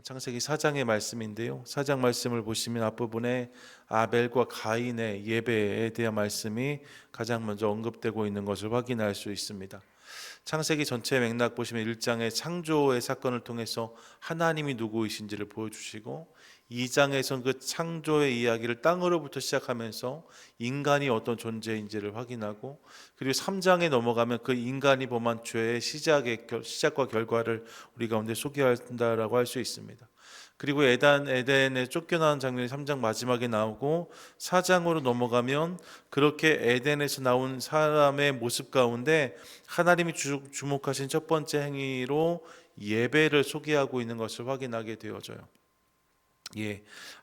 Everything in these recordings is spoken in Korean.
창세기 4장의 말씀인데요. 4장 말씀을 보시면 앞부분에 아벨과 가인의 예배에 대한 말씀이 가장 먼저 언급되고 있는 것을 확인할 수 있습니다. 창세기 전체 맥락 보시면 1장의 창조의 사건을 통해서 하나님이 누구이신지를 보여주시고, 2장에선 그 창조의 이야기를 땅으로부터 시작하면서 인간이 어떤 존재인지를 확인하고, 그리고 3장에 넘어가면 그 인간이 범한 죄의 시작과 결과를 우리 가운데 소개한다라고 할 수 있습니다. 그리고 에덴에 쫓겨나는 장면이 3장 마지막에 나오고, 4장으로 넘어가면 그렇게 에덴에서 나온 사람의 모습 가운데 하나님이 주목하신 첫 번째 행위로 예배를 소개하고 있는 것을 확인하게 되어져요.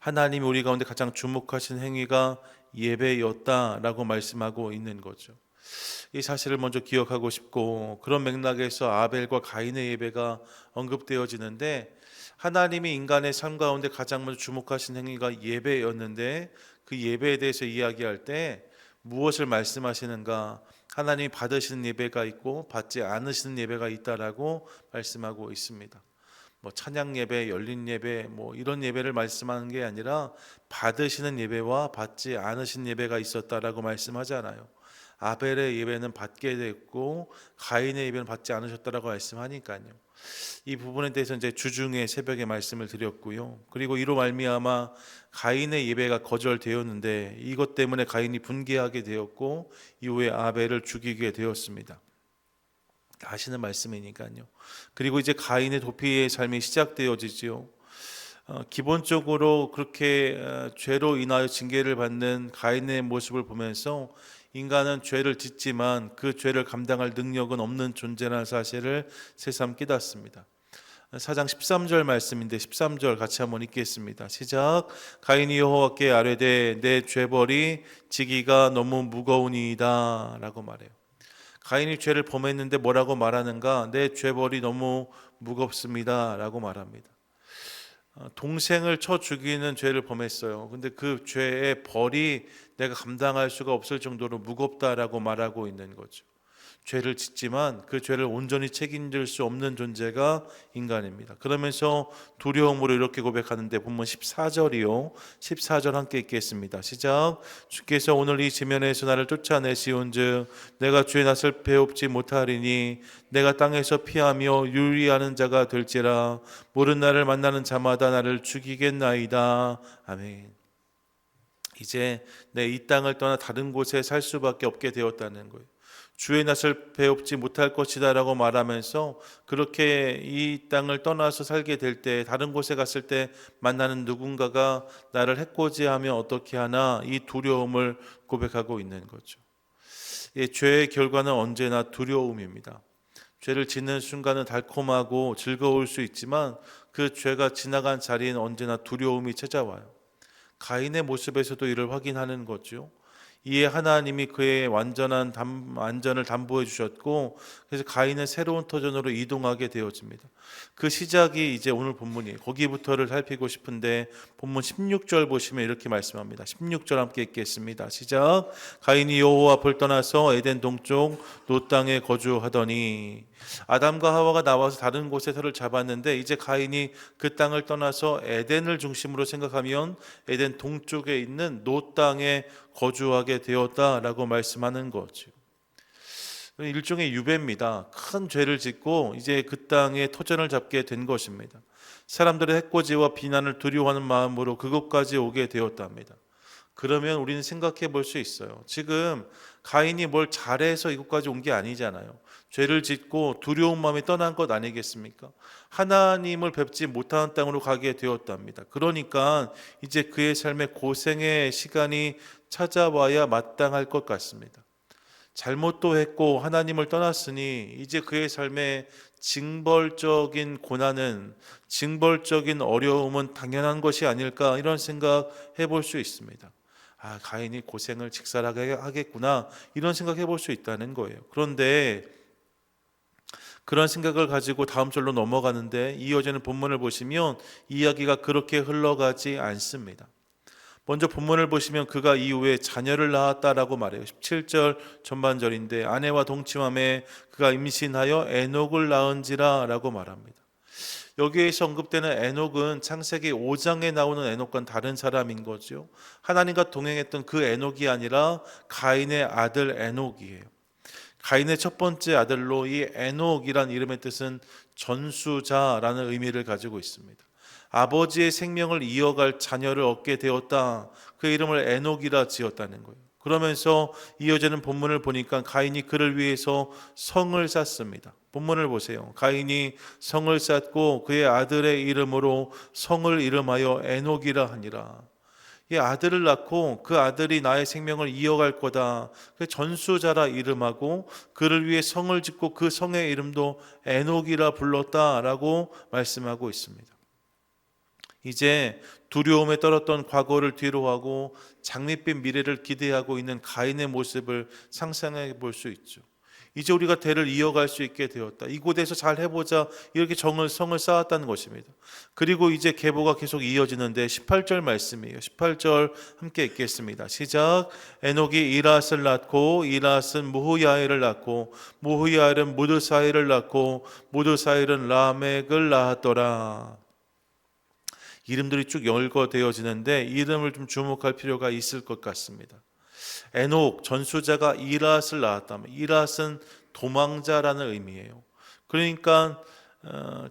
하나님이 우리 가운데 가장 주목하신 행위가 예배였다라고 말씀하고 있는 거죠. 이 사실을 먼저 기억하고 싶고, 그런 맥락에서 아벨과 가인의 예배가 언급되어지는데, 하나님이 인간의 삶 가운데 가장 먼저 주목하신 행위가 예배였는데, 그 예배에 대해서 이야기할 때 무엇을 말씀하시는가? 하나님이 받으시는 예배가 있고 받지 않으시는 예배가 있다라고 말씀하고 있습니다. 찬양 예배, 열린 예배, 이런 예배를 말씀하는 게 아니라 받으시는 예배와 받지 않으신 예배가 있었다라고 말씀하잖아요. 아벨의 예배는 받게 됐고 가인의 예배는 받지 않으셨다라고 말씀하니까요. 이 부분에 대해서 이제 주중에 새벽에 말씀을 드렸고요. 그리고 이로 말미암아 가인의 예배가 거절되었는데, 이것 때문에 가인이 분개하게 되었고 이후에 아벨을 죽이게 되었습니다. 하시는 말씀이니까요. 그리고 이제 가인의 도피의 삶이 시작되어지지요. 기본적으로 그렇게 죄로 인하여 징계를 받는 가인의 모습을 보면서 인간은 죄를 짓지만 그 죄를 감당할 능력은 없는 존재라는 사실을 새삼 깨닫습니다. 4장 13절 말씀인데 13절 같이 한번 읽겠습니다. 시작. 가인이 여호와께 아뢰되 내 죄벌이 지기가 너무 무거우니이다 라고 말해요. 가인이 죄를 범했는데 뭐라고 말하는가? 내 죄벌이 너무 무겁습니다 라고 말합니다. 동생을 쳐 죽이는 죄를 범했어요. 근데 그 죄의 벌이 내가 감당할 수가 없을 정도로 무겁다라고 말하고 있는 거죠. 죄를 짓지만 그 죄를 온전히 책임질 수 없는 존재가 인간입니다. 그러면서 두려움으로 이렇게 고백하는데 본문 14절이요. 14절 함께 읽겠습니다. 시작. 주께서 오늘 이 지면에서 나를 쫓아내시온즉 내가 주의 낯을 배웁지 못하리니 내가 땅에서 피하며 유리하는 자가 될지라. 모른 나를 만나는 자마다 나를 죽이겠나이다. 아멘. 이제 내 이 땅을 떠나 다른 곳에 살 수밖에 없게 되었다는 거예요. 주의 낯을 배웁지 못할 것이다 라고 말하면서 그렇게 이 땅을 떠나서 살게 될 때, 다른 곳에 갔을 때 만나는 누군가가 나를 해코지하면 어떻게 하나, 이 두려움을 고백하고 있는 거죠. 죄의 결과는 언제나 두려움입니다. 죄를 짓는 순간은 달콤하고 즐거울 수 있지만 그 죄가 지나간 자리에는 언제나 두려움이 찾아와요. 가인의 모습에서도 이를 확인하는 거죠. 이에 하나님이 그의 완전한 안전을 담보해 주셨고, 그래서 가인은 새로운 터전으로 이동하게 되어집니다. 그 시작이 이제 오늘 본문이에요. 거기부터를 살피고 싶은데 본문 16절 보시면 이렇게 말씀합니다. 16절 함께 읽겠습니다. 시작. 가인이 여호와 앞을 떠나서 에덴 동쪽 노 땅에 거주하더니. 아담과 하와가 나와서 다른 곳에 터를 잡았는데 이제 가인이 그 땅을 떠나서 에덴을 중심으로 생각하면 에덴 동쪽에 있는 노 땅에 거주하게 되었다라고 말씀하는 거죠. 일종의 유배입니다. 큰 죄를 짓고 이제 그 땅에 터전을 잡게 된 것입니다. 사람들의 해코지와 비난을 두려워하는 마음으로 그곳까지 오게 되었답니다. 그러면 우리는 생각해 볼 수 있어요. 지금 가인이 뭘 잘해서 이곳까지 온 게 아니잖아요. 죄를 짓고 두려운 마음이 떠난 것 아니겠습니까? 하나님을 뵙지 못하는 땅으로 가게 되었답니다. 그러니까 이제 그의 삶에 고생의 시간이 찾아와야 마땅할 것 같습니다. 잘못도 했고 하나님을 떠났으니 이제 그의 삶에 징벌적인 고난은, 징벌적인 어려움은 당연한 것이 아닐까, 이런 생각 해볼 수 있습니다. 가인이 고생을 직살하게 하겠구나, 이런 생각 해볼 수 있다는 거예요. 그런데 그런 생각을 가지고 다음 절로 넘어가는데 이어지는 본문을 보시면 이야기가 그렇게 흘러가지 않습니다. 먼저 본문을 보시면 그가 이후에 자녀를 낳았다라고 말해요. 17절 전반절인데 아내와 동침함에 그가 임신하여 에녹을 낳은지라 라고 말합니다. 여기에서 언급되는 에녹은 창세기 5장에 나오는 에녹과는 다른 사람인 거죠. 하나님과 동행했던 그 에녹이 아니라 가인의 아들 에녹이에요. 가인의 첫 번째 아들로 이 에녹이란 이름의 뜻은 전수자라는 의미를 가지고 있습니다. 아버지의 생명을 이어갈 자녀를 얻게 되었다. 그 이름을 에녹이라 지었다는 거예요. 그러면서 이어지는 본문을 보니까 가인이 그를 위해서 성을 쌓습니다. 본문을 보세요. 가인이 성을 쌓고 그의 아들의 이름으로 성을 이름하여 에녹이라 하니라. 이 아들을 낳고 그 아들이 나의 생명을 이어갈 거다. 그 전수자라 이름하고 그를 위해 성을 짓고 그 성의 이름도 에녹이라 불렀다라고 말씀하고 있습니다. 이제 두려움에 떨었던 과거를 뒤로하고 장밋빛 미래를 기대하고 있는 가인의 모습을 상상해 볼 수 있죠. 이제 우리가 대를 이어갈 수 있게 되었다. 이곳에서 잘 해보자. 이렇게 성을 쌓았다는 것입니다. 그리고 이제 계보가 계속 이어지는데 18절 말씀이에요. 18절 함께 읽겠습니다. 시작. 에녹이 이랏을 낳고 이랏은 무후야엘을 낳고 무후야엘은 무드사엘을 낳고 무드사엘은 라멕을 낳았더라. 이름들이 쭉 열거되어지는데 이름을 좀 주목할 필요가 있을 것 같습니다. 에녹 전수자가 이랏을 낳았다면 이랏은 도망자라는 의미예요. 그러니까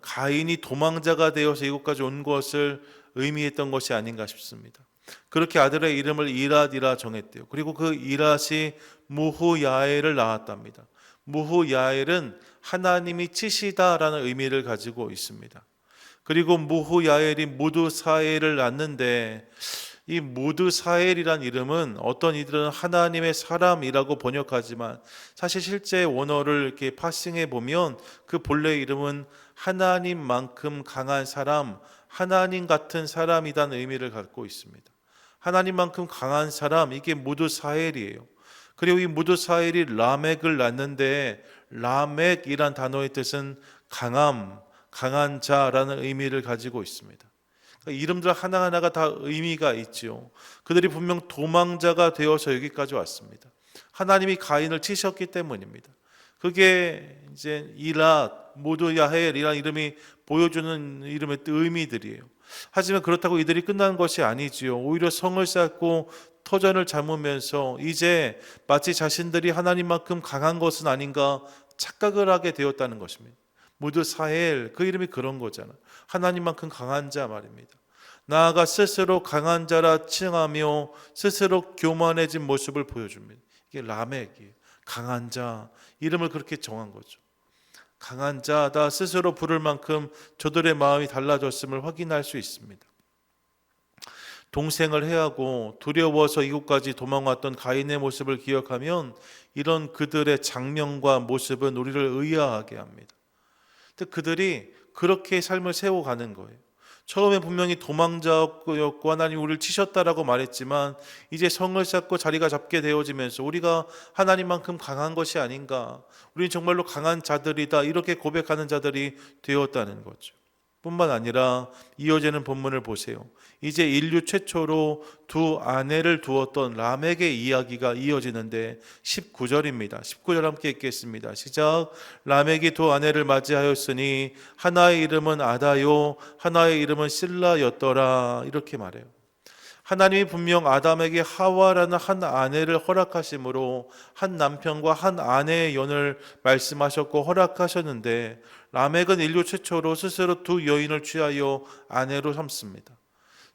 가인이 도망자가 되어서 이곳까지 온 것을 의미했던 것이 아닌가 싶습니다. 그렇게 아들의 이름을 이랏이라 정했대요. 그리고 그 이랏이 무후야엘을 낳았답니다. 무후야엘은 하나님이 치시다라는 의미를 가지고 있습니다. 그리고 무후야엘이 무드사엘을 낳는데 이 무드사엘이란 이름은 어떤 이들은 하나님의 사람이라고 번역하지만 사실 실제 원어를 이렇게 파싱해 보면 그 본래 이름은 하나님만큼 강한 사람, 하나님 같은 사람이라는 의미를 갖고 있습니다. 하나님만큼 강한 사람, 이게 무드사엘이에요. 그리고 이 무드사엘이 라멕을 낳는데 라멕이란 단어의 뜻은 강함, 강한 자라는 의미를 가지고 있습니다. 이름들 하나하나가 다 의미가 있죠. 그들이 분명 도망자가 되어서 여기까지 왔습니다. 하나님이 가인을 치셨기 때문입니다. 그게 이제 이랏, 무드야헬이라는 이름이 보여주는 이름의 의미들이에요. 하지만 그렇다고 이들이 끝난 것이 아니지요. 오히려 성을 쌓고 터전을 잡으면서 이제 마치 자신들이 하나님만큼 강한 것은 아닌가 착각을 하게 되었다는 것입니다. 무드사엘, 그 이름이 그런 거잖아. 하나님만큼 강한 자 말입니다. 나아가 스스로 강한 자라 칭하며 스스로 교만해진 모습을 보여줍니다. 이게 라멕이에요. 강한 자, 이름을 그렇게 정한 거죠. 강한 자다 스스로 부를 만큼 저들의 마음이 달라졌음을 확인할 수 있습니다. 동생을 해하고 두려워서 이곳까지 도망왔던 가인의 모습을 기억하면 이런 그들의 장면과 모습은 우리를 의아하게 합니다. 그들이 그렇게 삶을 세워가는 거예요. 처음에 분명히 도망자였고 하나님 우리를 치셨다라고 말했지만 이제 성을 쌓고 자리가 잡게 되어지면서 우리가 하나님만큼 강한 것이 아닌가, 우리는 정말로 강한 자들이다, 이렇게 고백하는 자들이 되었다는 거죠. 뿐만 아니라 이어지는 본문을 보세요. 이제 인류 최초로 두 아내를 두었던 라멕의 이야기가 이어지는데 19절입니다. 19절 함께 읽겠습니다. 시작. 라멕이 두 아내를 맞이하였으니 하나의 이름은 아다요 하나의 이름은 실라였더라. 이렇게 말해요. 하나님이 분명 아담에게 하와라는 한 아내를 허락하심으로 한 남편과 한 아내의 연을 말씀하셨고 허락하셨는데 라멕은 인류 최초로 스스로 두 여인을 취하여 아내로 삼습니다.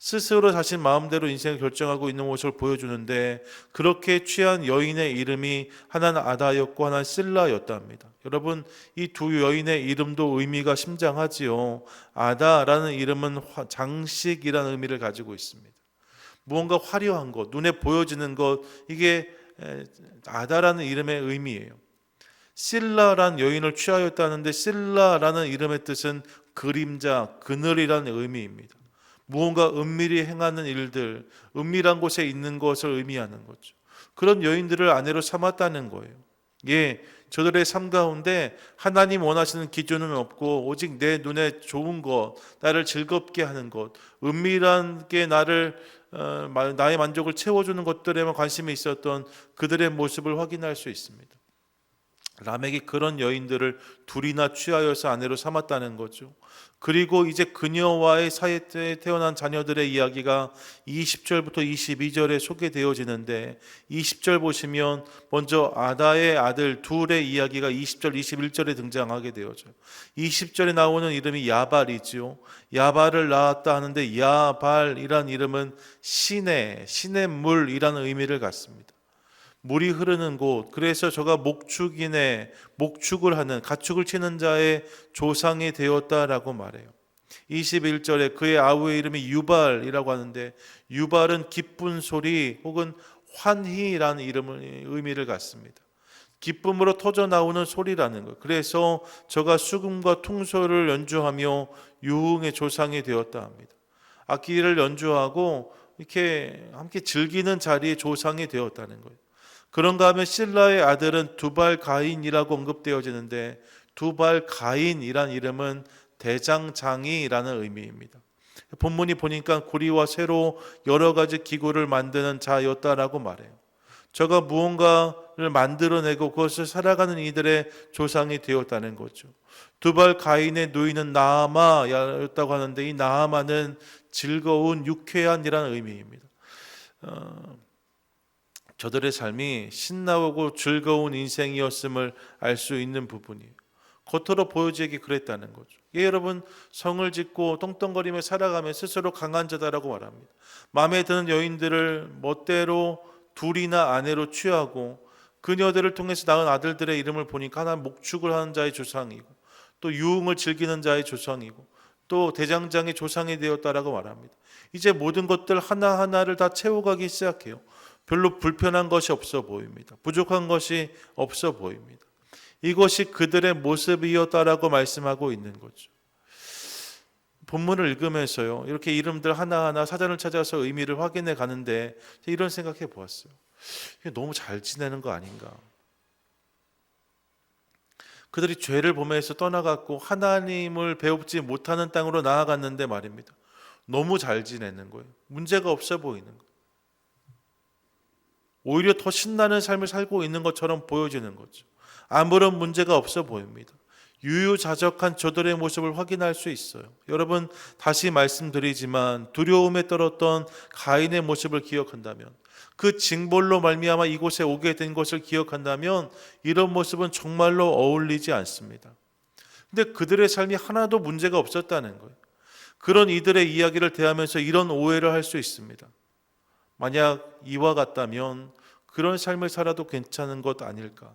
스스로 자신 마음대로 인생을 결정하고 있는 모습을 보여주는데 그렇게 취한 여인의 이름이 하나는 아다였고 하나는 실라였답니다. 여러분, 이 두 여인의 이름도 의미가 심장하지요. 아다라는 이름은 장식이라는 의미를 가지고 있습니다. 무언가 화려한 것, 눈에 보여지는 것, 이게 아다라는 이름의 의미예요. 실라라는 여인을 취하였다는데 실라라는 이름의 뜻은 그림자, 그늘이라는 의미입니다. 무언가 은밀히 행하는 일들, 은밀한 곳에 있는 것을 의미하는 거죠. 그런 여인들을 아내로 삼았다는 거예요. 예, 저들의 삶 가운데 하나님 원하시는 기준은 없고 오직 내 눈에 좋은 것, 나를 즐겁게 하는 것, 은밀한 게 나의 만족을 채워주는 것들에만 관심이 있었던 그들의 모습을 확인할 수 있습니다. 라멕이 그런 여인들을 둘이나 취하여서 아내로 삼았다는 거죠. 그리고 이제 그녀와의 사이에 태어난 자녀들의 이야기가 20절부터 22절에 소개되어지는데, 20절 보시면 먼저 아다의 아들 둘의 이야기가 20절 21절에 등장하게 되어져요. 20절에 나오는 이름이 야발이죠. 야발을 낳았다 하는데, 야발이란 이름은 신의 물이라는 의미를 갖습니다. 물이 흐르는 곳, 그래서 저가 목축이네, 목축을 하는, 가축을 치는 자의 조상이 되었다라고 말해요. 21절에 그의 아우의 이름이 유발이라고 하는데, 유발은 기쁜 소리 혹은 환희라는 의미를 갖습니다. 기쁨으로 터져 나오는 소리라는 것. 그래서 저가 수금과 퉁소를 연주하며 유흥의 조상이 되었다 합니다. 악기를 연주하고 이렇게 함께 즐기는 자리의 조상이 되었다는 거예요. 그런가 하면 실라의 아들은 두발 가인이라고 언급되어지는데, 두발 가인이란 이름은 대장장이라는 의미입니다. 본문이 보니까 구리와 쇠로 여러 가지 기구를 만드는 자였다라고 말해요. 저가 무언가를 만들어내고 그것을 살아가는 이들의 조상이 되었다는 거죠. 두발 가인의 누이는 나아마였다고 하는데, 이 나아마는 즐거운 유쾌한이라는 의미입니다. 저들의 삶이 신나고 즐거운 인생이었음을 알 수 있는 부분이에요. 겉으로 보여지기 그랬다는 거죠. 예, 여러분, 성을 짓고 똥똥거리며 살아가며 스스로 강한 자다라고 말합니다. 마음에 드는 여인들을 멋대로 둘이나 아내로 취하고, 그녀들을 통해서 낳은 아들들의 이름을 보니까 하나 목축을 하는 자의 조상이고, 또 유흥을 즐기는 자의 조상이고, 또 대장장의 조상이 되었다라고 말합니다. 이제 모든 것들 하나하나를 다 채워가기 시작해요. 별로 불편한 것이 없어 보입니다. 부족한 것이 없어 보입니다. 이것이 그들의 모습이었다라고 말씀하고 있는 거죠. 본문을 읽으면서요, 이렇게 이름들 하나하나 사전을 찾아서 의미를 확인해 가는데, 이런 생각해 보았어요. 너무 잘 지내는 거 아닌가? 그들이 죄를 범해서 떠나갔고 하나님을 배우지 못하는 땅으로 나아갔는데 말입니다. 너무 잘 지내는 거예요. 문제가 없어 보이는 거예요. 오히려 더 신나는 삶을 살고 있는 것처럼 보여지는 거죠. 아무런 문제가 없어 보입니다. 유유자적한 저들의 모습을 확인할 수 있어요. 여러분, 다시 말씀드리지만 두려움에 떨었던 가인의 모습을 기억한다면, 그 징벌로 말미암아 이곳에 오게 된 것을 기억한다면, 이런 모습은 정말로 어울리지 않습니다. 근데 그들의 삶이 하나도 문제가 없었다는 거예요. 그런 이들의 이야기를 대하면서 이런 오해를 할 수 있습니다. 만약 이와 같다면 그런 삶을 살아도 괜찮은 것 아닐까?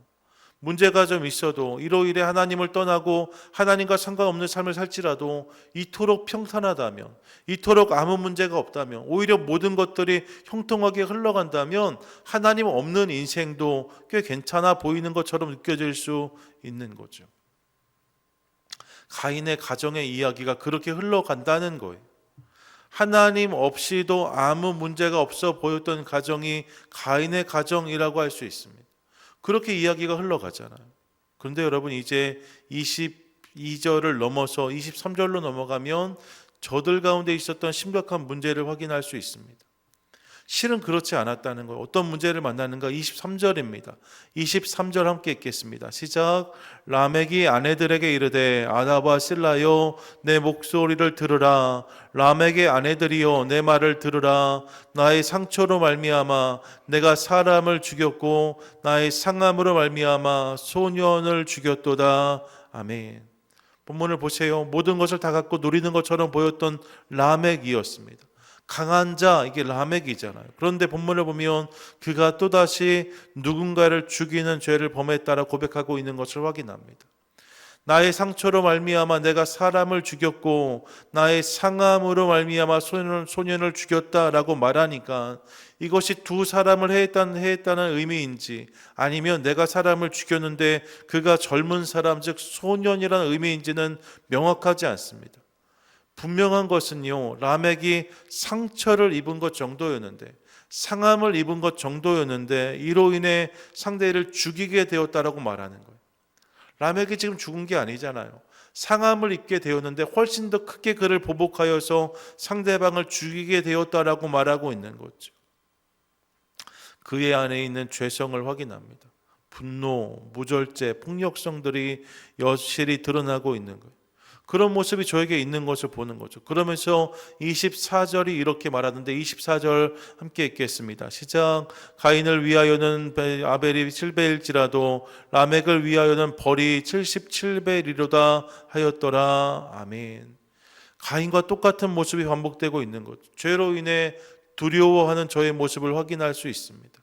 문제가 좀 있어도 이러이래 하나님을 떠나고 하나님과 상관없는 삶을 살지라도 이토록 평탄하다면, 이토록 아무 문제가 없다면, 오히려 모든 것들이 형통하게 흘러간다면 하나님 없는 인생도 꽤 괜찮아 보이는 것처럼 느껴질 수 있는 거죠. 가인의 가정의 이야기가 그렇게 흘러간다는 거예요. 하나님 없이도 아무 문제가 없어 보였던 가정이 가인의 가정이라고 할 수 있습니다. 그렇게 이야기가 흘러가잖아요. 그런데 여러분, 이제 22절을 넘어서 23절로 넘어가면 저들 가운데 있었던 심각한 문제를 확인할 수 있습니다. 실은 그렇지 않았다는 거예요. 어떤 문제를 만나는가? 23절입니다. 23절 함께 읽겠습니다. 시작. 라멕이 아내들에게 이르되 아다와 실라여 내 목소리를 들으라. 라멕의 아내들이여 내 말을 들으라. 나의 상처로 말미암아 내가 사람을 죽였고 나의 상함으로 말미암아 소년을 죽였도다. 아멘. 본문을 보세요. 모든 것을 다 갖고 누리는 것처럼 보였던 라멕이었습니다. 강한 자, 이게 라멕이잖아요. 그런데 본문을 보면 그가 또다시 누군가를 죽이는 죄를 범했다라 고백하고 있는 것을 확인합니다. 나의 상처로 말미암아 내가 사람을 죽였고 나의 상함으로 말미암아 소년을 죽였다라고 말하니까 이것이 두 사람을 해했다는 의미인지, 아니면 내가 사람을 죽였는데 그가 젊은 사람, 즉 소년이라는 의미인지는 명확하지 않습니다. 분명한 것은요, 라멕이 상처를 입은 것 정도였는데, 상함을 입은 것 정도였는데 이로 인해 상대를 죽이게 되었다라고 말하는 거예요. 라멕이 지금 죽은 게 아니잖아요. 상함을 입게 되었는데 훨씬 더 크게 그를 보복하여서 상대방을 죽이게 되었다라고 말하고 있는 거죠. 그의 안에 있는 죄성을 확인합니다. 분노, 무절제, 폭력성들이 여실히 드러나고 있는 거예요. 그런 모습이 저에게 있는 것을 보는 거죠. 그러면서 24절이 이렇게 말하는데 24절 함께 읽겠습니다. 시작. 가인을 위하여는 아벨이 7배일지라도 라멕을 위하여는 벌이 77배이로다 하였더라. 아멘. 가인과 똑같은 모습이 반복되고 있는 거죠. 죄로 인해 두려워하는 저의 모습을 확인할 수 있습니다.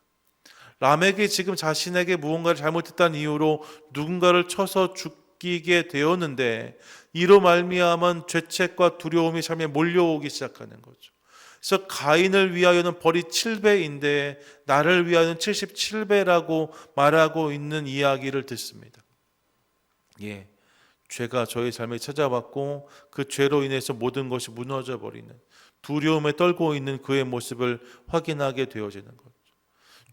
라멕이 지금 자신에게 무언가를 잘못했다는 이유로 누군가를 쳐서 죽이게 되었는데 이로 말미암은 죄책과 두려움이 삶에 몰려오기 시작하는 거죠. 그래서 가인을 위하여는 벌이 7배인데 나를 위하여는 77배라고 말하고 있는 이야기를 듣습니다. 예, 죄가 저의 삶에 찾아왔고 그 죄로 인해서 모든 것이 무너져 버리는 두려움에 떨고 있는 그의 모습을 확인하게 되어지는 거죠.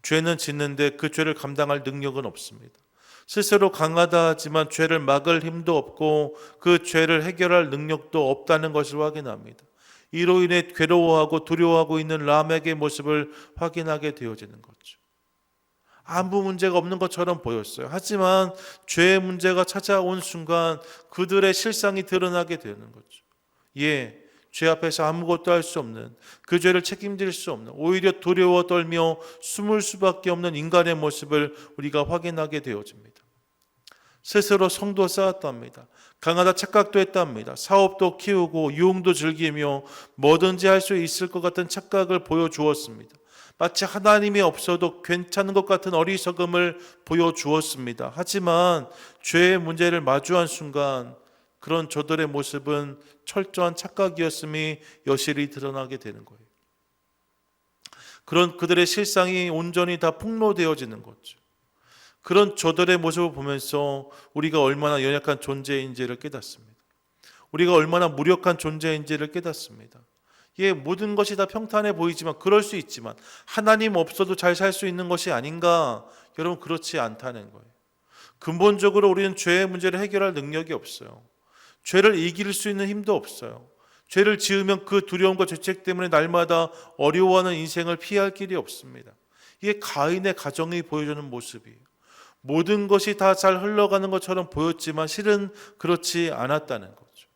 죄는 짓는데 그 죄를 감당할 능력은 없습니다. 스스로 강하다 하지만 죄를 막을 힘도 없고 그 죄를 해결할 능력도 없다는 것을 확인합니다. 이로 인해 괴로워하고 두려워하고 있는 라멕의 모습을 확인하게 되어지는 거죠. 아무 문제가 없는 것처럼 보였어요. 하지만 죄의 문제가 찾아온 순간 그들의 실상이 드러나게 되는 거죠. 예, 죄 앞에서 아무것도 할 수 없는, 그 죄를 책임질 수 없는, 오히려 두려워 떨며 숨을 수밖에 없는 인간의 모습을 우리가 확인하게 되어집니다. 스스로 성도 쌓았답니다. 강하다 착각도 했답니다. 사업도 키우고 유흥도 즐기며 뭐든지 할 수 있을 것 같은 착각을 보여주었습니다. 마치 하나님이 없어도 괜찮은 것 같은 어리석음을 보여주었습니다. 하지만 죄의 문제를 마주한 순간 그런 저들의 모습은 철저한 착각이었음이 여실히 드러나게 되는 거예요. 그런 그들의 실상이 온전히 다 폭로되어지는 거죠. 그런 저들의 모습을 보면서 우리가 얼마나 연약한 존재인지를 깨닫습니다. 우리가 얼마나 무력한 존재인지를 깨닫습니다. 예, 모든 것이 다 평탄해 보이지만 그럴 수 있지만 하나님 없어도 잘 살 수 있는 것이 아닌가? 여러분, 그렇지 않다는 거예요. 근본적으로 우리는 죄의 문제를 해결할 능력이 없어요. 죄를 이길 수 있는 힘도 없어요. 죄를 지으면 그 두려움과 죄책 때문에 날마다 어려워하는 인생을 피할 길이 없습니다. 이게 가인의 가정이 보여주는 모습이에요. 모든 것이 다 잘 흘러가는 것처럼 보였지만 실은 그렇지 않았다는 거죠.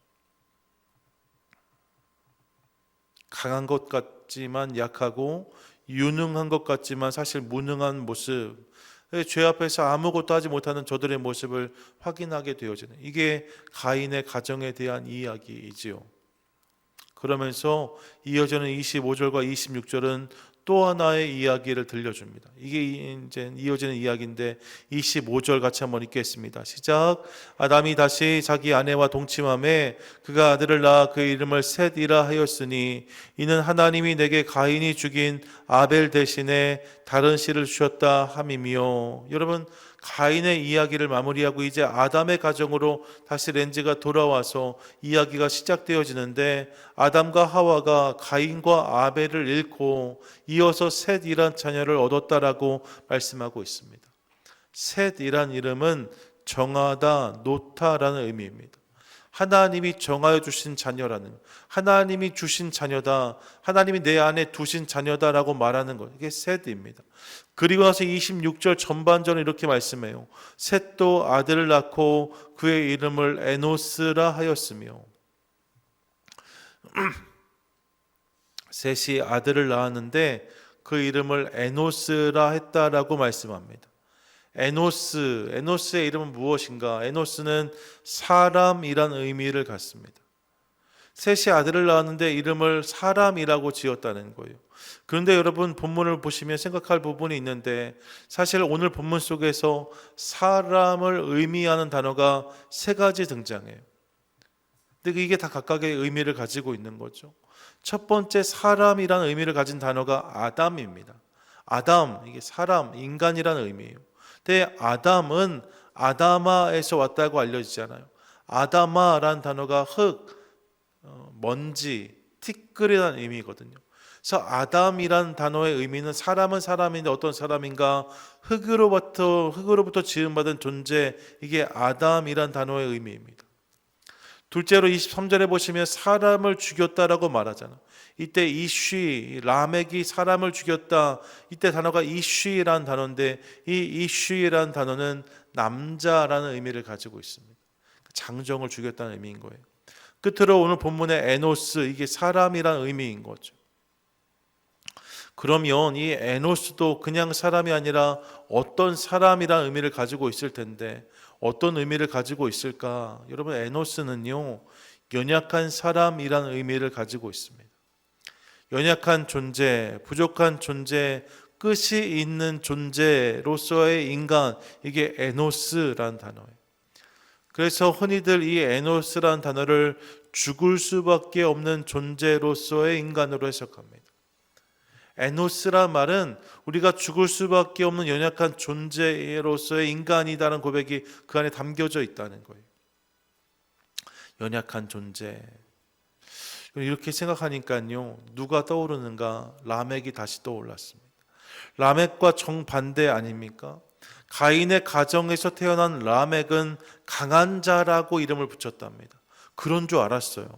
강한 것 같지만 약하고 유능한 것 같지만 사실 무능한 모습, 죄 앞에서 아무것도 하지 못하는 저들의 모습을 확인하게 되어지는, 이게 가인의 가정에 대한 이야기이지요. 그러면서 이어지는 25절과 26절은 또 하나의 이야기를 들려줍니다. 이게 이제 이어지는 이야기인데 25절 같이 한번 읽겠습니다. 시작. 아담이 다시 자기 아내와 동침함에 그가 아들을 낳아 그 이름을 셋이라 하였으니 이는 하나님이 내게 가인이 죽인 아벨 대신에 다른 씨를 주셨다 함이며. 여러분, 가인의 이야기를 마무리하고 이제 아담의 가정으로 다시 렌즈가 돌아와서 이야기가 시작되어지는데 아담과 하와가 가인과 아벨을 잃고 이어서 셋이란 자녀를 얻었다라고 말씀하고 있습니다. 셋이란 이름은 정하다, 놓다라는 의미입니다. 하나님이 정하여 주신 자녀라는, 하나님이 주신 자녀다, 하나님이 내 안에 두신 자녀다라고 말하는 것, 이게 셋입니다. 그리고 나서 26절 전반전을 이렇게 말씀해요. 셋도 아들을 낳고 그의 이름을 에노스라 하였으며. 셋이 아들을 낳았는데 그 이름을 에노스라 했다라고 말씀합니다. 에노스의 이름은 무엇인가? 에노스는 사람이란 의미를 갖습니다. 셋이 아들을 낳았는데 이름을 사람이라고 지었다는 거예요. 그런데 여러분, 본문을 보시면 생각할 부분이 있는데 사실 오늘 본문 속에서 사람을 의미하는 단어가 세 가지 등장해요. 근데 이게 다 각각의 의미를 가지고 있는 거죠. 첫 번째, 사람이라는 의미를 가진 단어가 아담입니다. 아담, 이게 사람, 인간이라는 의미예요. 근데 아담은 아다마에서 왔다고 알려지잖아요. 아다마라는 단어가 흙, 먼지, 티끌이라는 의미거든요. 그래서 아담이라는 단어의 의미는 사람은 사람인데 어떤 사람인가? 흙으로부터 지음받은 존재, 이게 아담이라는 단어의 의미입니다. 둘째로 23절에 보시면 사람을 죽였다라고 말하잖아. 이때 이쉬, 라멕이 사람을 죽였다. 이때 단어가 이쉬라는 단어인데 이 이쉬라는 단어는 남자라는 의미를 가지고 있습니다. 장정을 죽였다는 의미인 거예요. 끝으로 오늘 본문의 에노스, 이게 사람이라는 의미인 거죠. 그러면 이 에노스도 그냥 사람이 아니라 어떤 사람이라는 의미를 가지고 있을 텐데 어떤 의미를 가지고 있을까? 여러분, 에노스는요, 연약한 사람이라는 의미를 가지고 있습니다. 연약한 존재, 부족한 존재, 끝이 있는 존재로서의 인간, 이게 에노스라는 단어예요. 그래서 흔히들 이 에노스라는 단어를 죽을 수밖에 없는 존재로서의 인간으로 해석합니다. 에노스란 말은 우리가 죽을 수밖에 없는 연약한 존재로서의 인간이다라는 고백이 그 안에 담겨져 있다는 거예요. 연약한 존재. 이렇게 생각하니까요, 누가 떠오르는가? 라멕이 다시 떠올랐습니다. 라멕과 정반대 아닙니까? 가인의 가정에서 태어난 라멕은 강한 자라고 이름을 붙였답니다. 그런 줄 알았어요.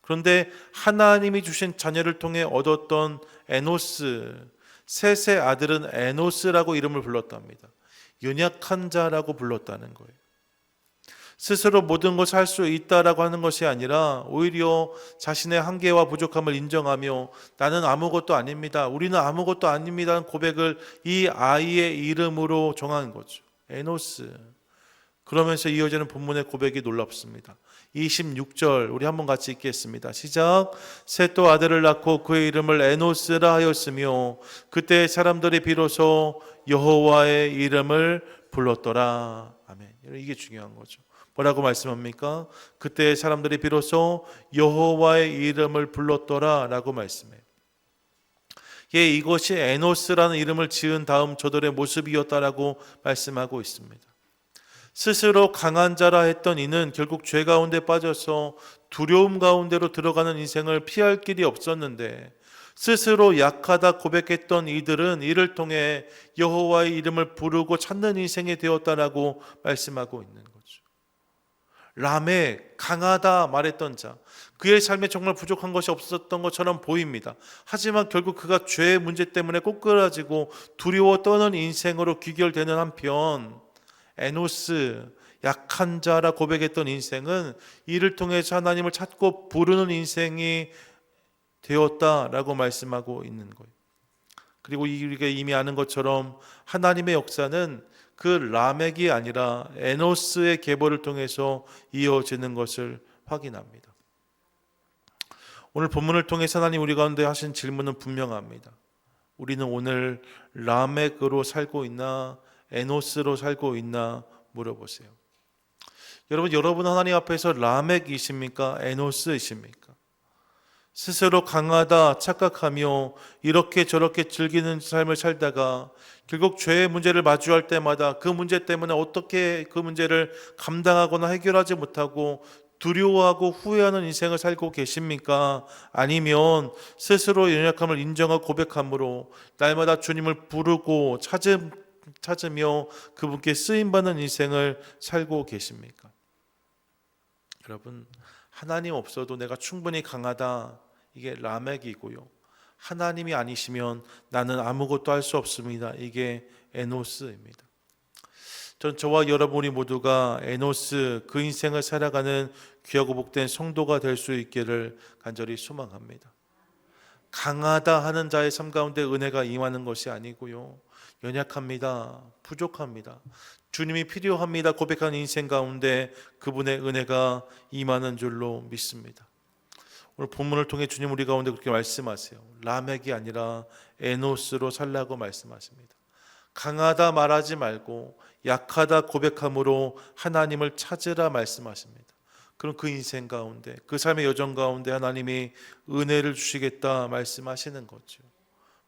그런데 하나님이 주신 자녀를 통해 얻었던 에노스, 셋의 아들은 에노스라고 이름을 불렀답니다. 연약한 자라고 불렀다는 거예요. 스스로 모든 것을 할 수 있다라고 하는 것이 아니라 오히려 자신의 한계와 부족함을 인정하며 나는 아무것도 아닙니다. 우리는 아무것도 아닙니다는 고백을 이 아이의 이름으로 정한 거죠. 에노스. 그러면서 이어지는 본문의 고백이 놀랍습니다. 26절 우리 한번 같이 읽겠습니다. 시작. 셋 또 아들을 낳고 그의 이름을 에노스라 하였으며 그때 사람들이 비로소 여호와의 이름을 불렀더라. 아멘. 이게 중요한 거죠. 뭐라고 말씀합니까? 그때 사람들이 비로소 여호와의 이름을 불렀더라 라고 말씀해요. 예, 이것이 에노스라는 이름을 지은 다음 저들의 모습이었다라고 말씀하고 있습니다. 스스로 강한 자라 했던 이는 결국 죄 가운데 빠져서 두려움 가운데로 들어가는 인생을 피할 길이 없었는데 스스로 약하다 고백했던 이들은 이를 통해 여호와의 이름을 부르고 찾는 인생이 되었다라고 말씀하고 있는 거죠. 라멕, 강하다 말했던 자, 그의 삶에 정말 부족한 것이 없었던 것처럼 보입니다. 하지만 결국 그가 죄의 문제 때문에 꼬꾸라지고 두려워 떠는 인생으로 귀결되는 한편 에노스, 약한 자라 고백했던 인생은 이를 통해서 하나님을 찾고 부르는 인생이 되었다라고 말씀하고 있는 거예요. 그리고 우리가 이미 아는 것처럼 하나님의 역사는 그 라멕이 아니라 에노스의 계보를 통해서 이어지는 것을 확인합니다. 오늘 본문을 통해서 하나님 우리 가운데 하신 질문은 분명합니다. 우리는 오늘 라멕으로 살고 있나 에노스로 살고 있나 물어보세요. 여러분 하나님 앞에서 라멕이십니까? 에노스이십니까? 스스로 강하다 착각하며 이렇게 저렇게 즐기는 삶을 살다가 결국 죄의 문제를 마주할 때마다 그 문제 때문에 어떻게 그 문제를 감당하거나 해결하지 못하고 두려워하고 후회하는 인생을 살고 계십니까? 아니면 스스로 연약함을 인정하고 고백함으로 날마다 주님을 부르고 찾으며 그분께 쓰임받는 인생을 살고 계십니까? 여러분, 하나님 없어도 내가 충분히 강하다, 이게 라멕이고요. 하나님이 아니시면 나는 아무것도 할 수 없습니다. 이게 에노스입니다. 저와 여러분이 모두가 에노스, 그 인생을 살아가는 귀하고 복된 성도가 될 수 있기를 간절히 소망합니다. 강하다 하는 자의 삶 가운데 은혜가 임하는 것이 아니고요, 연약합니다, 부족합니다, 주님이 필요합니다 고백하는 인생 가운데 그분의 은혜가 임하는 줄로 믿습니다. 오늘 본문을 통해 주님 우리 가운데 그렇게 말씀하세요. 라멕이 아니라 에노스로 살라고 말씀하십니다. 강하다 말하지 말고 약하다 고백함으로 하나님을 찾으라 말씀하십니다. 그럼 그 인생 가운데, 그 삶의 여정 가운데 하나님이 은혜를 주시겠다 말씀하시는 거죠.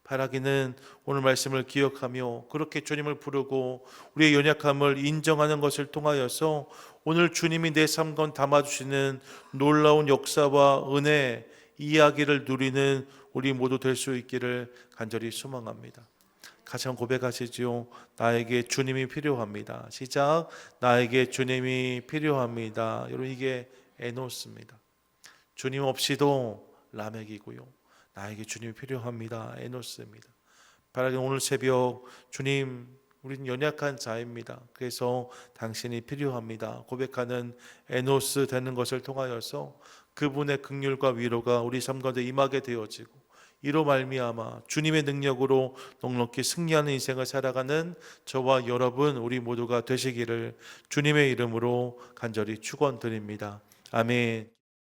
바라기는 오늘 말씀을 기억하며 그렇게 주님을 부르고 우리의 연약함을 인정하는 것을 통하여서 오늘 주님이 내 삶 가운데 담아주시는 놀라운 역사와 은혜, 이야기를 누리는 우리 모두 될 수 있기를 간절히 소망합니다. 같이 한번 고백하시죠. 나에게 주님이 필요합니다. 시작. 나에게 주님이 필요합니다. 여러분, 이게 에노스입니다. 주님 없이도 라멕이고요. 나에게 주님이 필요합니다. 에노스입니다. 바라기 오늘 새벽 주님, 우리는 연약한 자입니다. 그래서 당신이 필요합니다. 고백하는 에노스 되는 것을 통하여서 그분의 긍휼과 위로가 우리 삶 가운데 임하게 되어지고, 이로 말미암아 주님의 능력으로 넉넉히 승리하는 인생을 살아가는 저와 여러분 우리 모두가 되시기를 주님의 이름으로 간절히 축원드립니다. 아멘.